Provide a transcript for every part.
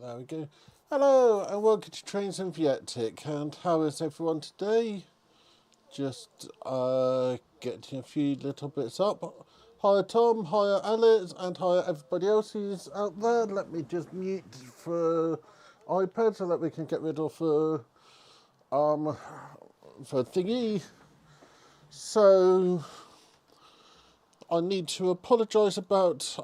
There we go. Hello and welcome to Trains and Vietic. And how is everyone today? Just getting a few little bits up. Hi Tom, hi Alex, and hi everybody else who's out there. Let me just mute for iPad so that we can get rid of for thingy. So I need to apologise about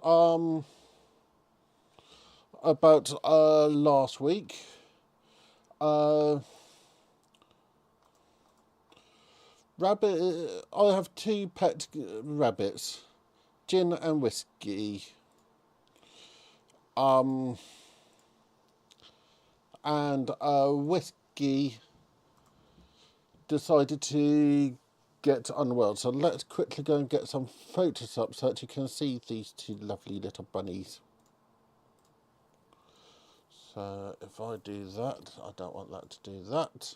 last week. Rabbit. I have two pet rabbits, Gin and Whiskey. And Whiskey decided to get unwell. So let's quickly go and get some photos up so that you can see these two lovely little bunnies. So if I do that, I don't want that to do that.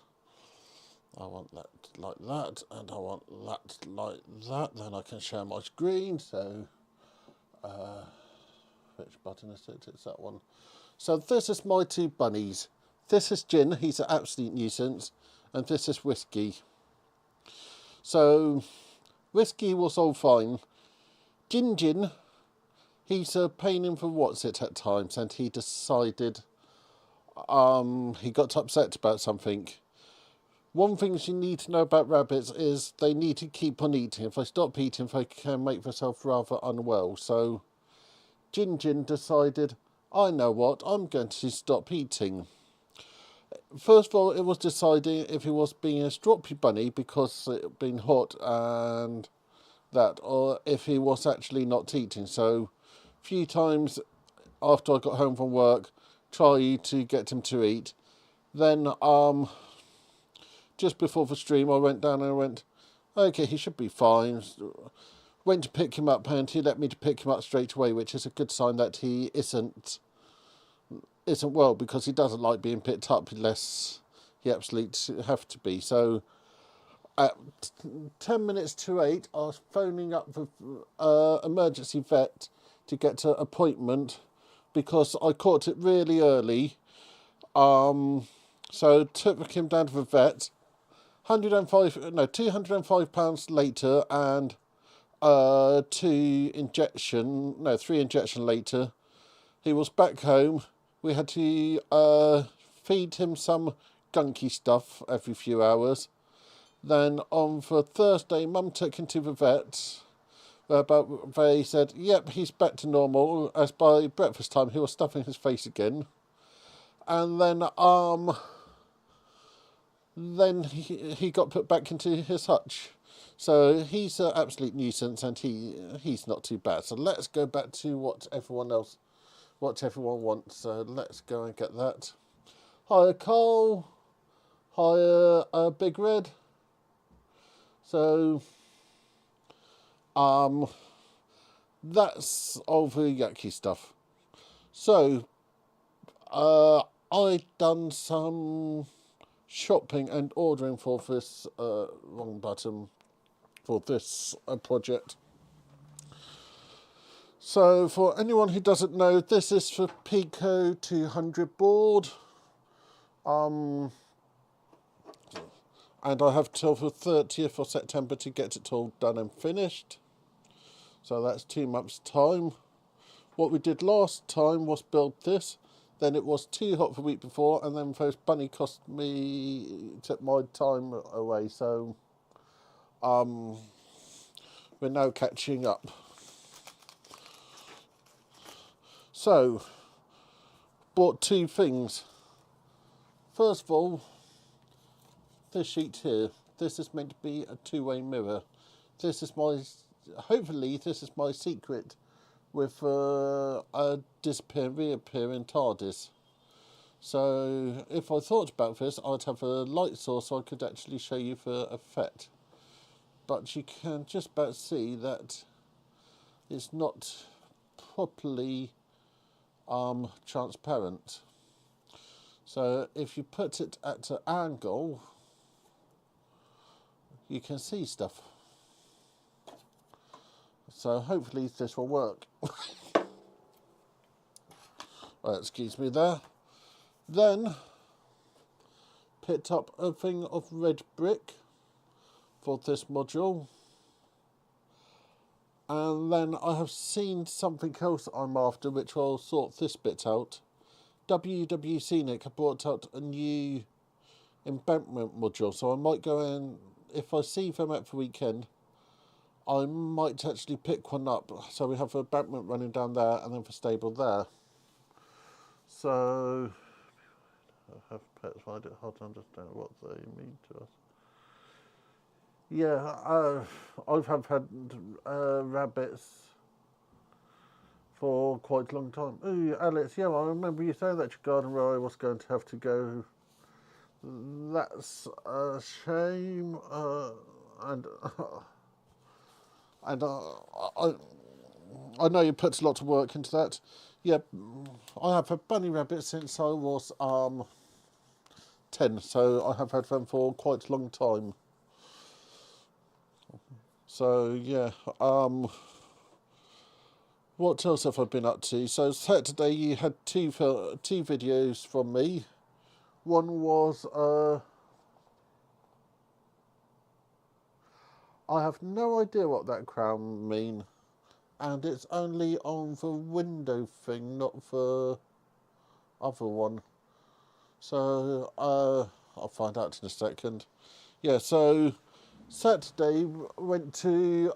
I want that like that, and I want that like that. Then I can share my screen. So, which button is it? It's that one. So this is my two bunnies. This is Gin. He's an absolute nuisance, and this is Whiskey. So, Whiskey was all fine. Gin, he's a pain in for what's it at times, and he decided he got upset about something. One thing you need to know about rabbits is they need to keep on eating. If they stop eating, they can make themselves rather unwell. So Gin decided, I know what, I'm going to stop eating. First of all, it was deciding if he was being a stroppy bunny because it had been hot and that, or if he was actually not eating. So a few times after I got home from work, try to get him to eat. Then just before the stream, I went down and I went, okay, he should be fine. Went to pick him up and he let me to pick him up straight away, which is a good sign that he isn't well, because he doesn't like being picked up unless he absolutely have to be. So at 10 minutes to 8, I was phoning up the emergency vet to get an appointment because I caught it really early. So took him down to the vet. £205 later, and 3 injection later, he was back home. We had to feed him some gunky stuff every few hours. Then on for Thursday, Mum took him to the vet. They said, yep, he's back to normal. As by breakfast time, he was stuffing his face again. And then he got put back into his hutch. So he's an absolute nuisance, and he's not too bad. So let's go back to what everyone wants. So let's go and get that. Hiya Cole. Hiya Big Red. So that's all the yucky stuff. So I done some shopping and ordering for this wrong button for this project. So for anyone who doesn't know, this is for Peco 200 board, and I have till the 30th of September to get it all done and finished. So that's 2 months' time. What we did last time was build this. Then it was too hot for the week before, and then those bunny took my time away. So we're now catching up. So bought 2 things. First of all, this sheet here. This is meant to be a 2-way mirror. Hopefully this is my secret with a disappear, reappear in TARDIS. So if I thought about this, I'd have a light source so I could actually show you the effect. But you can just about see that it's not properly transparent. So if you put it at an angle, you can see stuff. So hopefully this will work. Excuse me there. Then picked up a thing of red brick for this module. And then I have seen something else I'm after, which I'll sort this bit out. WWC Nick have brought out a new embankment module, so I might go in, if I see them at the weekend, I might actually pick one up. So we have an embankment running down there and then the stable there. So, I have pets, I don't hard to understand what they mean to us. Yeah, I've had rabbits for quite a long time. Ooh, Alex, yeah, I remember you saying that your garden where I was going to have to go. That's a shame, and I know you put a lot of work into that. Yeah, I have had bunny rabbits since I was 10, so I have had them for quite a long time. So yeah, what else have I been up to? So Saturday you had two videos from me. One was I have no idea what that crown mean, and it's only on the window thing, not the other one. So I'll find out in a second. Yeah, so Saturday went to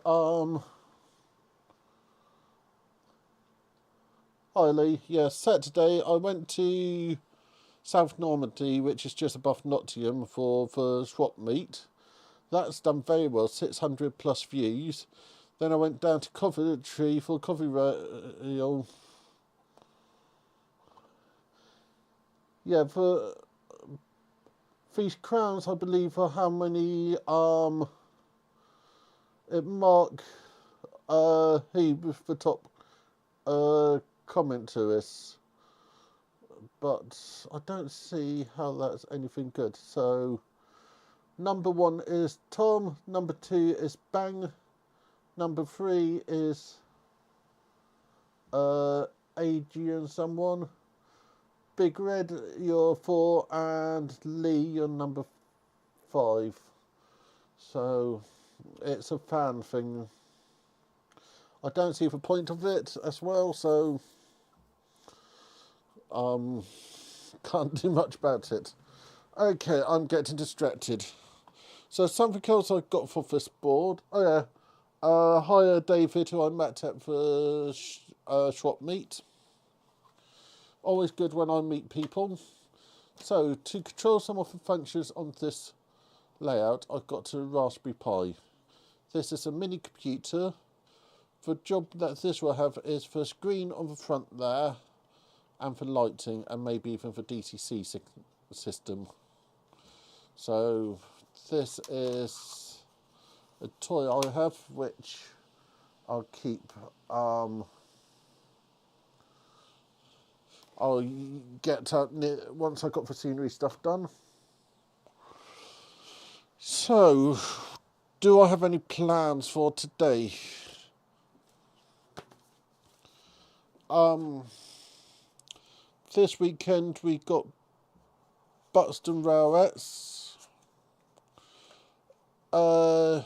hi Lee. Yeah, Saturday I went to South Normandy, which is just above Nottingham, for swap meet. That's done very well, 600 plus views. Then I went down to Coventry for coffee rail. Yeah, for these crowns, I believe, are how many Mark he was the top comment to us, but I don't see how that's anything good. So number 1 is Tom, number 2 is Bang, number 3 is Adrian someone, Big Red you're 4, and Lee you're number 5. So it's a fan thing. I don't see the point of it as well, so can't do much about it. Okay, I'm getting distracted. So something else I got for this board. Oh yeah, hi David, who I met at the swap meet. Always good when I meet people. So to control some of the functions on this layout, I've got a Raspberry Pi. This is a mini computer. The job that this will have is for screen on the front there, and for lighting, and maybe even for DTC system. So this is a toy I have, which I'll keep. I'll get out once I've got the scenery stuff done. So, do I have any plans for today? This weekend we got Buxton Railways. If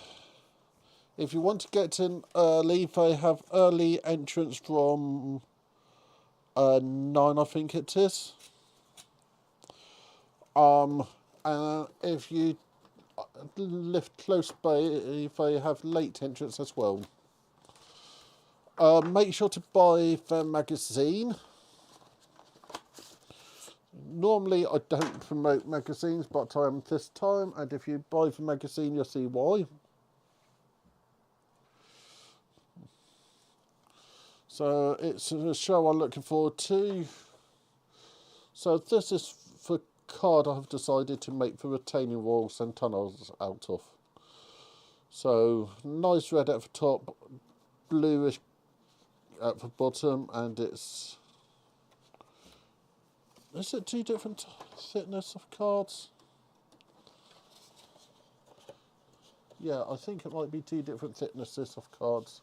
you want to get in early, they have early entrance from 9, I think it is. And if you live close by, they have late entrance as well. Make sure to buy the magazine. Normally I don't promote magazines, but I am this time, and if you buy the magazine you'll see why. So it's a show I'm looking forward to. So this is the card I've decided to make the retaining walls and tunnels out of. So nice red at the top, bluish at the bottom, and is it 2 different thickness of cards? Yeah, I think it might be 2 different thicknesses of cards.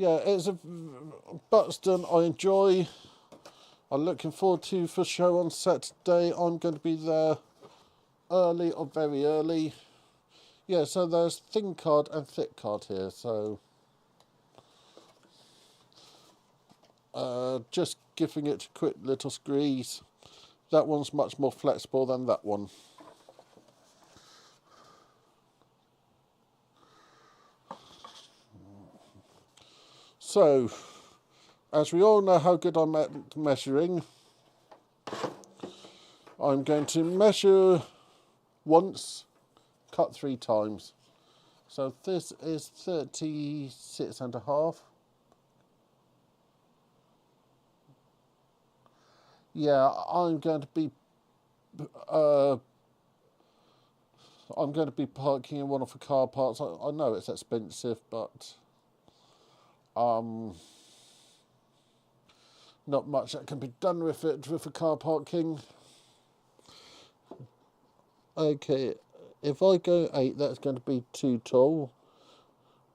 yeah, it's a Buxton I enjoy. I'm looking forward to for show on Saturday. I'm going to be there early or very early. Yeah, so there's thin card and thick card here, so just giving it a quick little squeeze. That one's much more flexible than that one. So, as we all know how good I'm at measuring, I'm going to measure once, cut 3 times. So this is 36.5. Yeah, I'm going to be parking in one of the car parks. I know it's expensive, but not much that can be done with it with the car parking. Okay, if I go 8, that's going to be too tall.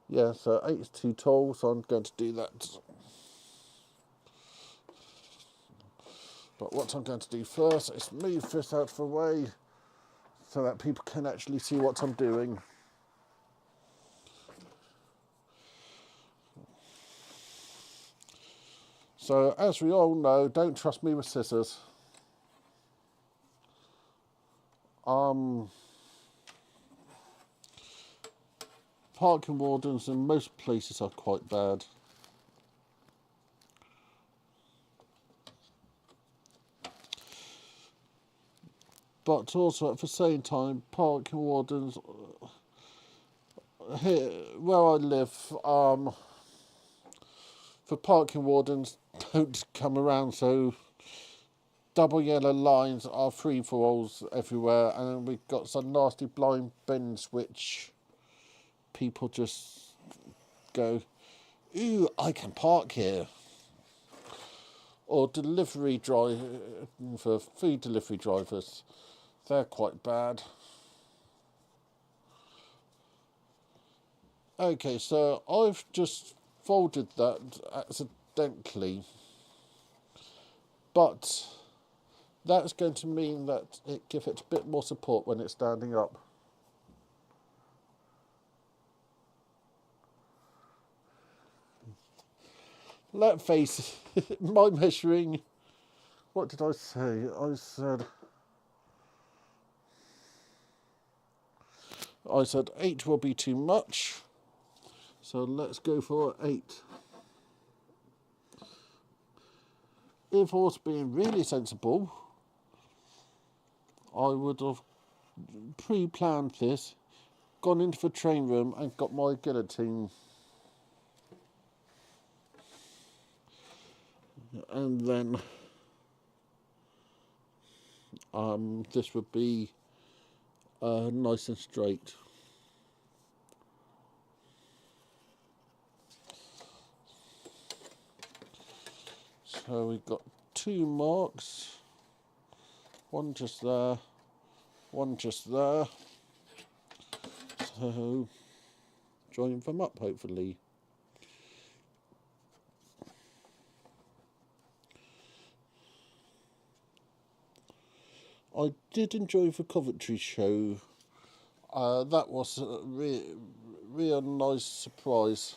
Yeah, so 8 is too tall, so I'm going to do that. But what I'm going to do first is move this out of the way so that people can actually see what I'm doing. So, as we all know, don't trust me with scissors. Parking wardens in most places are quite bad. But also at the same time, parking wardens here where I live, the parking wardens don't come around, so double yellow lines are free for alls everywhere, and we've got some nasty blind bins which people just go, ooh, I can park here. Or delivery drive for food delivery drivers, they're quite bad. Okay, so I've just folded that accidentally, but that's going to mean that it gives it a bit more support when it's standing up. Let's face it, my measuring, what did I say? I said 8 will be too much, so let's go for 8. If I was being really sensible, I would have pre-planned this, gone into the train room and got my guillotine. And then this would be nice and straight. So we've got 2 marks, one just there, one just there. So join them up hopefully. I did enjoy the Coventry show. That was a real nice surprise.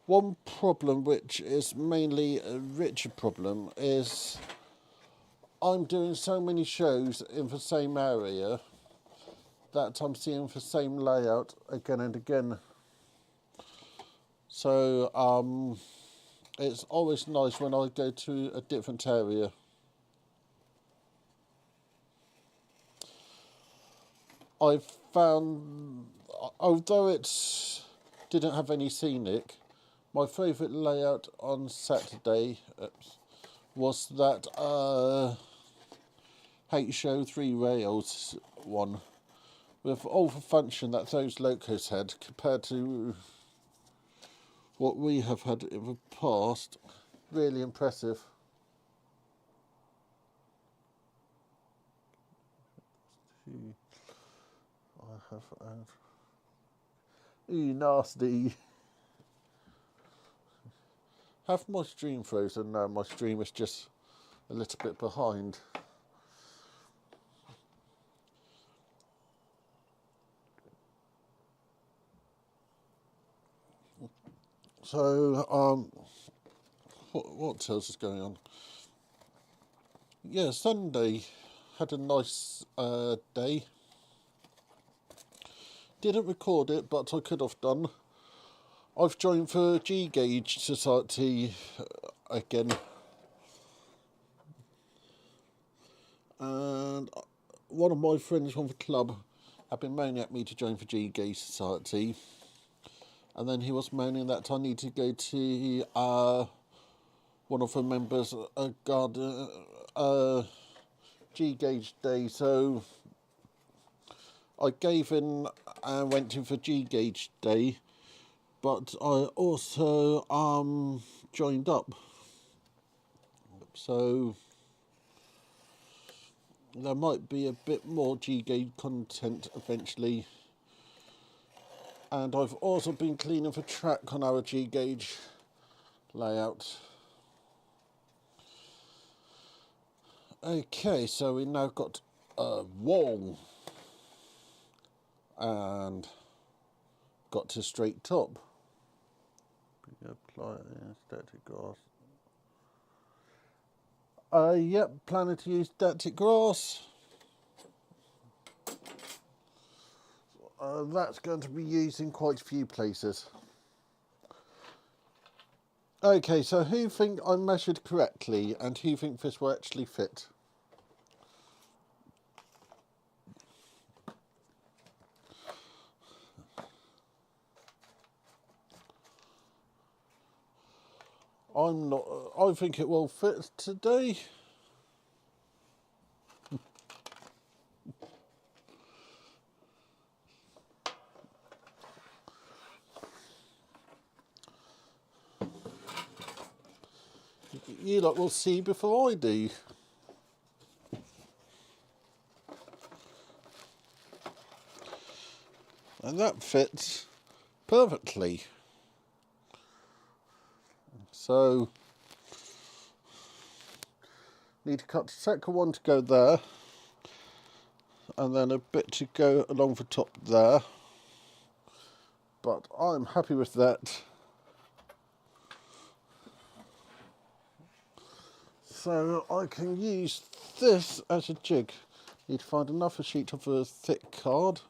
One problem, which is mainly a Richard problem, is I'm doing so many shows in the same area that I'm seeing the same layout again and again. So it's always nice when I go to a different area. I found, although it didn't have any scenic, my favourite layout on Saturday was that H-Show 3 Rails one, with all the function that those locos had compared to what we have had in the past. Really impressive. I have Ooh, nasty. Have my stream frozen? No, my stream is just a little bit behind. So, what else is going on? Yeah, Sunday had a nice day. Didn't record it, but I could have done. I've joined the G Gauge Society again. And one of my friends from the club had been moaning at me to join the G Gauge Society. And then he was moaning that I need to go to one of the members' G Gauge Day. So I gave in and went in for G Gauge Day. But I also joined up. So there might be a bit more G-Gauge content eventually. And I've also been cleaning the track on our G-Gauge layout. Okay, so we now got a wall and got to straight top. Apply static grass. Yep, planning to use static grass. That's going to be used in quite a few places. Okay, so who think I measured correctly and who think this will actually fit? I'm not. I think it will fit today. You lot will see before I do. And that fits perfectly. So, need to cut the second one to go there. And then a bit to go along the top there. But I'm happy with that. So I can use this as a jig. Need to find another sheet of a thick card.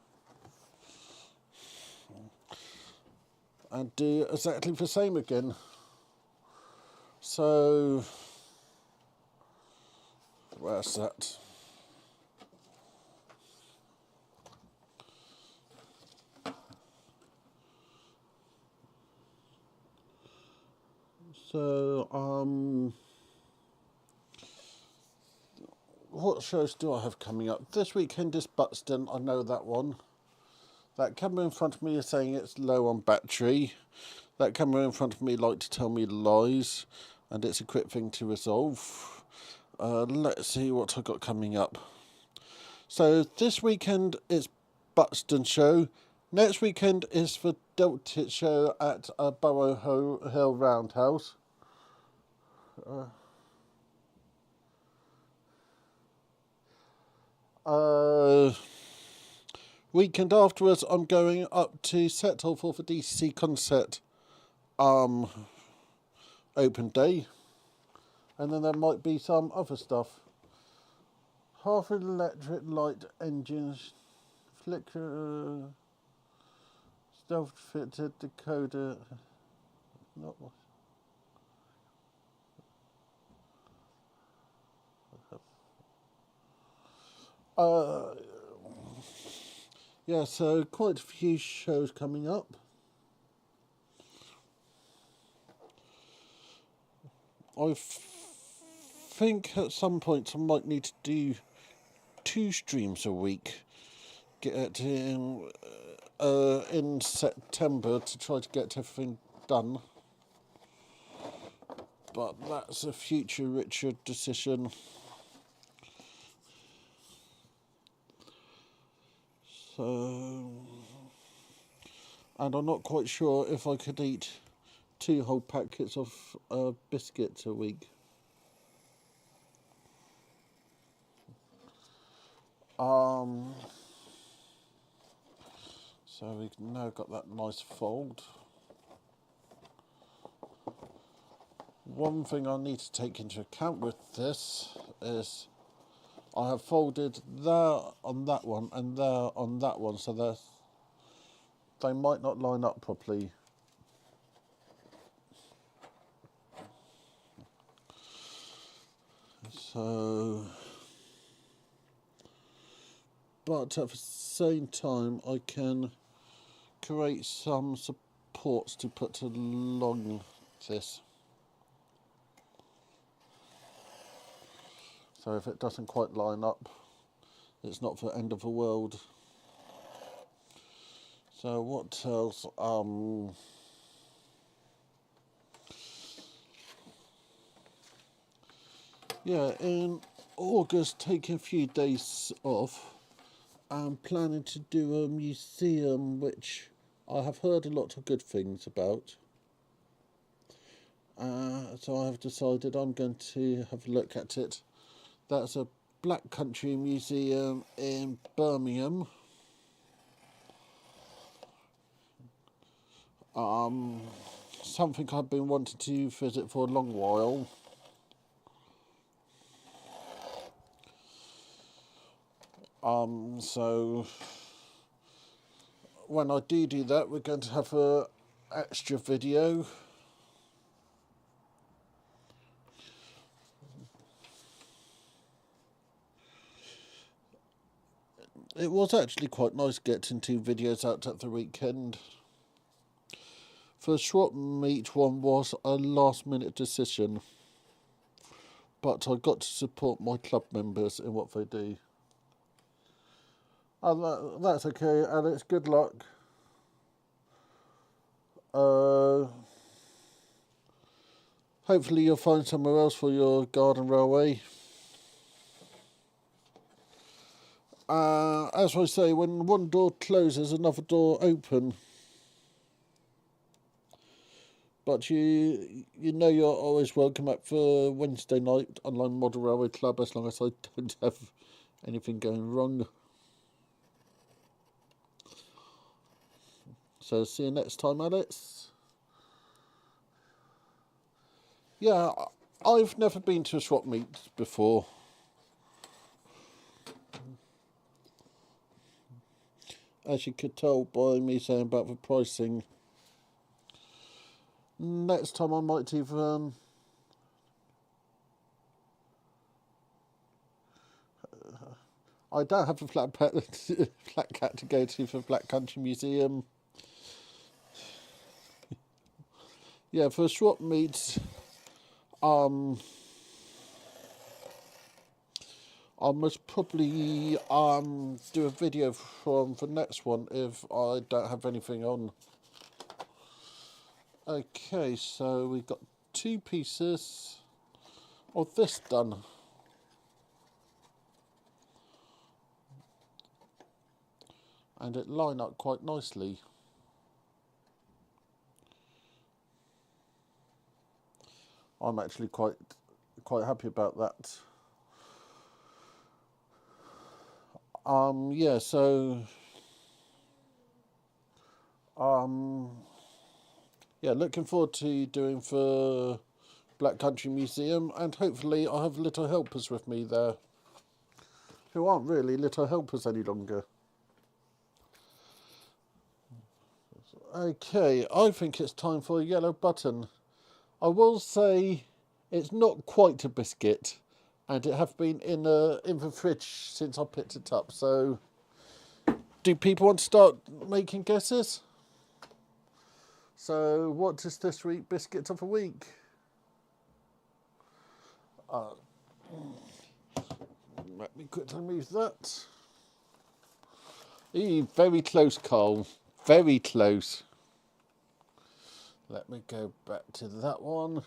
And do exactly the same again. So, where's that? So, what shows do I have coming up? This weekend is Buxton, I know that one. That camera in front of me is saying it's low on battery. That camera in front of me like to tell me lies, and it's a quick thing to resolve. Let's see what I've got coming up. So this weekend is Buxton show. Next weekend is the Deltit show at Burrow Hill Roundhouse. Weekend afterwards, I'm going up to Settle for the DCC concert open day, and then there might be some other stuff. Half electric light engines, flicker, stealth fitted decoder. Not what. Yeah, so quite a few shows coming up. I think at some point I might need to do 2 streams a week. Get it in September to try to get everything done. But that's a future Richard decision. So And I'm not quite sure if I could eat 2 whole packets of biscuits a week. So we've now got that nice fold. One thing I need to take into account with this is I have folded there on that one and there on that one, so they might not line up properly. So, but at the same time I can create some supports to put along this. So if it doesn't quite line up, it's not the end of the world. So what else? Yeah, in August, taking a few days off, I'm planning to do a museum which I have heard a lot of good things about. So I have decided I'm going to have a look at it. That's a Black Country Museum in Birmingham. Something I've been wanting to visit for a long while. So when I do that, we're going to have a extra video. It was actually quite nice getting 2 videos out at the weekend. The swap meet one was a last minute decision, but I got to support my club members in what they do. That's okay, Alex, good luck. Hopefully you'll find somewhere else for your garden railway. As I say, when one door closes, another door open. But you know you're always welcome at the Wednesday night online model railway club, as long as I don't have anything going wrong. So see you next time, Alex. Yeah, I've never been to a swap meet before. As you could tell by me saying about the pricing. Next time I might even I don't have a flat cat to go to for Black Country Museum. Yeah, for swap meets, I must probably do a video from the next one if I don't have anything on. Okay, so we've got 2 pieces of this done. And it lined up quite nicely. I'm actually quite happy about that. Yeah, so yeah, looking forward to doing for Black Country Museum, and hopefully I'll have little helpers with me there who aren't really little helpers any longer. Okay, I think it's time for a yellow button. I will say it's not quite a biscuit, and it have been in the fridge since I picked it up. So, do people want to start making guesses? So, what is this week biscuit of the week? Let me quickly move that. Very close, Cole. Very close. Let me go back to that one.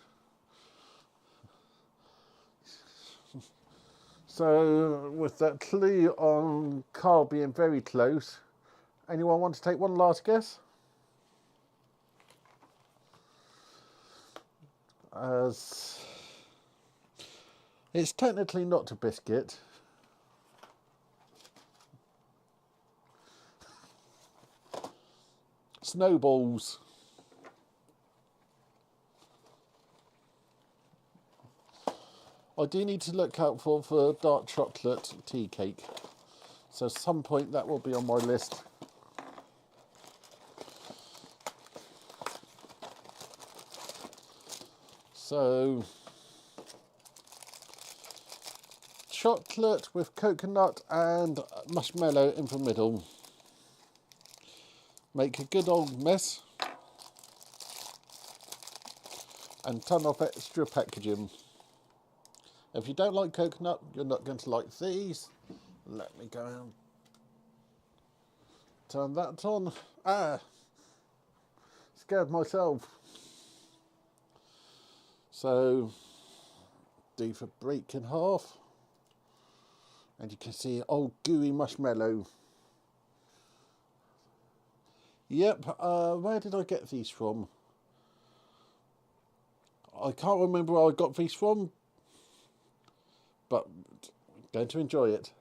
So, with that clue on Carl being very close, anyone want to take one last guess? as it's technically not a biscuit. Snowballs. I do need to look out for dark chocolate tea cake. So at some point that will be on my list. So, chocolate with coconut and marshmallow in the middle. Make a good old mess. And ton of extra packaging. If you don't like coconut, you're not going to like these. Let me go and turn that on. Scared myself. So, do the break in half. And you can see old gooey marshmallow. Yep, where did I get these from? I can't remember where I got these from, but I'm going to enjoy it.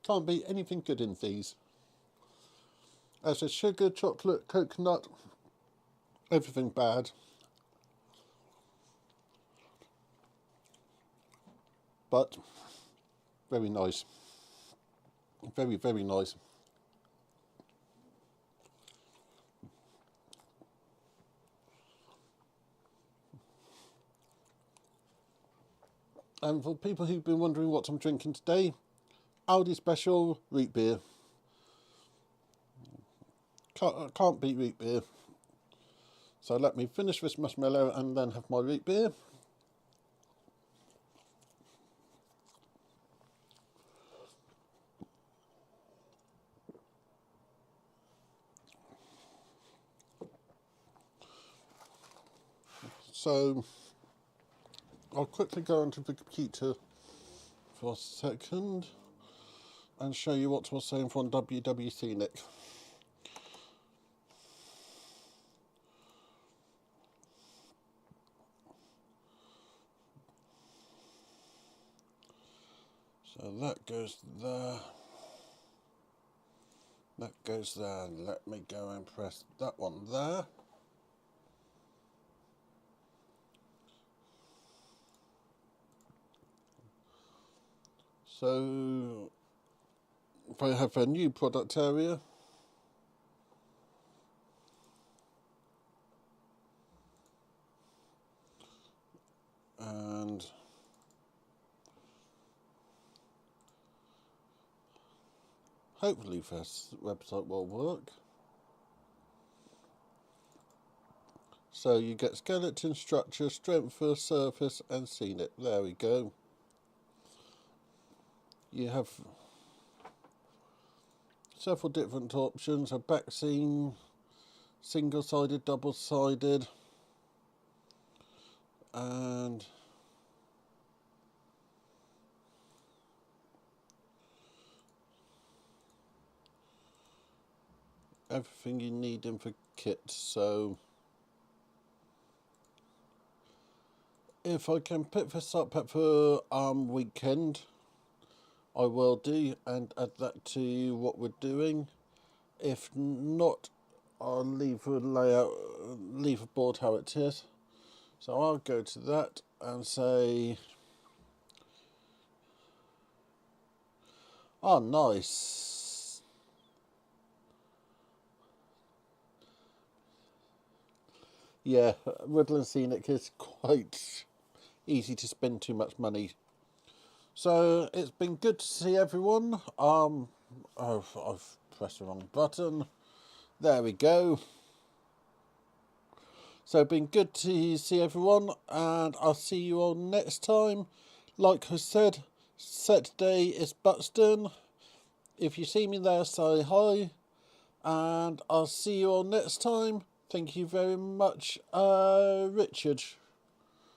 Can't be anything good in these. As a sugar, chocolate, coconut, everything bad. But very nice. Very, very nice. And for people who've been wondering what I'm drinking today, Aldi Special root beer. Can't beat root beer. So let me finish this marshmallow and then have my root beer. So I'll quickly go onto the computer for a second and show you what we're saying from WWC Nick. So that goes there. That goes there. Let me go and press that one there. So they have a new product area. And hopefully this website will work. So you get skeleton, structure, strength for surface and scenic. There we go. You have several different options, a back seam, single-sided, double-sided, and everything you need in the kit. So if I can pick this up at the weekend, I will do and add that to what we're doing. If not, I'll leave the layout, leave the board how it is. So I'll go to that and say, oh nice. Yeah, Woodland Scenic is quite easy to spend too much money. So it's been good to see everyone. Oh, I've pressed the wrong button. There we go. So it's been good to see everyone, and I'll see you all next time. Like I said, Saturday is Buxton. If you see me there, say hi, and I'll see you all next time. Thank you very much, Richard.